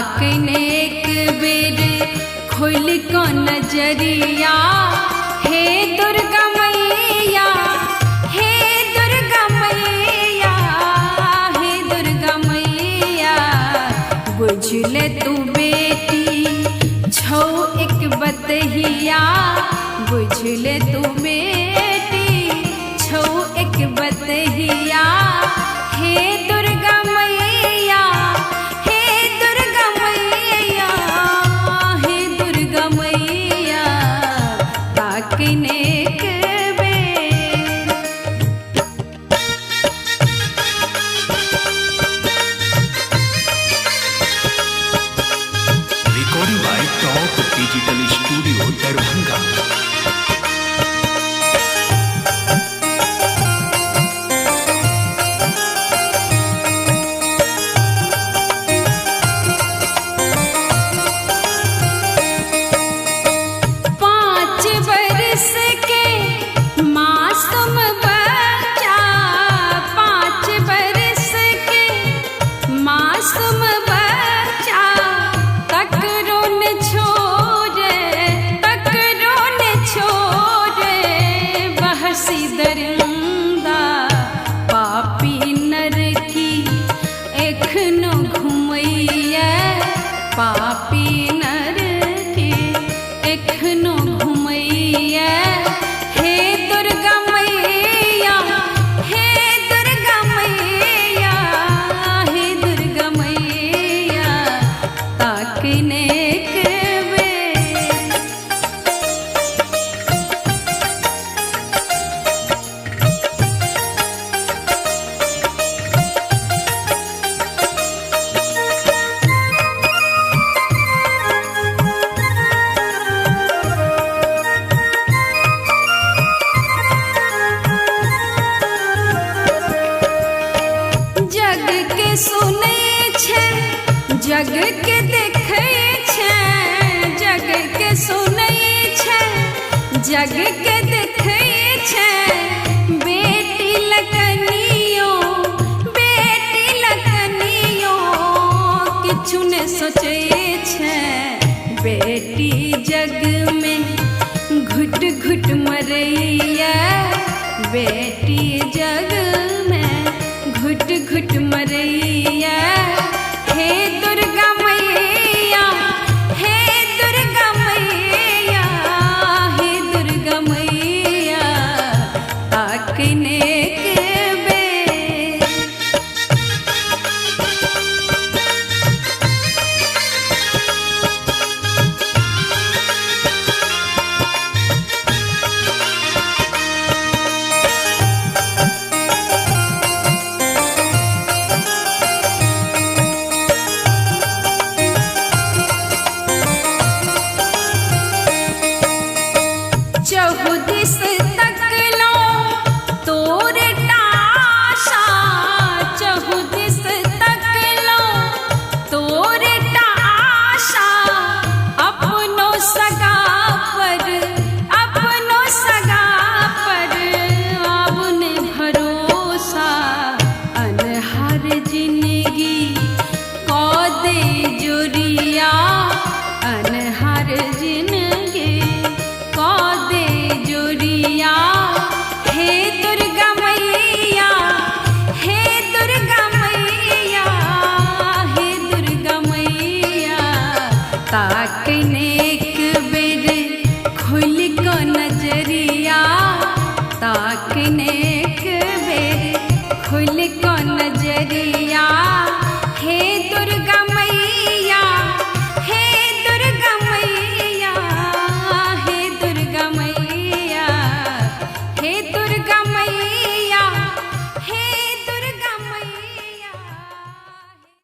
ताकने एक बेर खोल को नजरिया, हे दुर्गा मैया, हे दुर्गा मैया, हे दुर्गा मैया। बुझले तू बेटी छौ एक बतहिया, बुझले तू बेटी छौ एक बतहिया, हे दुर्गा मैया, हे दुर्गा मैया, हे दुर्गा मैया। ताकने एक बेर। Recording by Top Digital Studio, Darbhanga। पापी नर की एखनो घुमैया, हे दुर्गा मैया, हे दुर्गा मैया, हे दुर्गा मैया। ताकने एक बेर। जग के देखे छे, जग के सुने छे, जग के देखे छे। बेटी लकनियो, बेटी लकनियो किछु ने सोचे छे। बेटी जग में घुट घुट मरैया, बेटी जग में घुट घुट मरैया, हे दुर्गा मैया, हे दुर्गा मैया, हे दुर्गा मैया। ताकने एक बेर। चहुदिस तकलो तोरे टाशा, चहुदिस तकलो तोरे टाशा। अपनो सगा पर, अपनो सगा पर आबने भरोसा। अनहर जिंदगी को दे जोरिया, अनहर जिंदगी को दे जोरिया। हे दुर्गा मैया, हे दुर्गा मैया, हे दुर्गा मैया।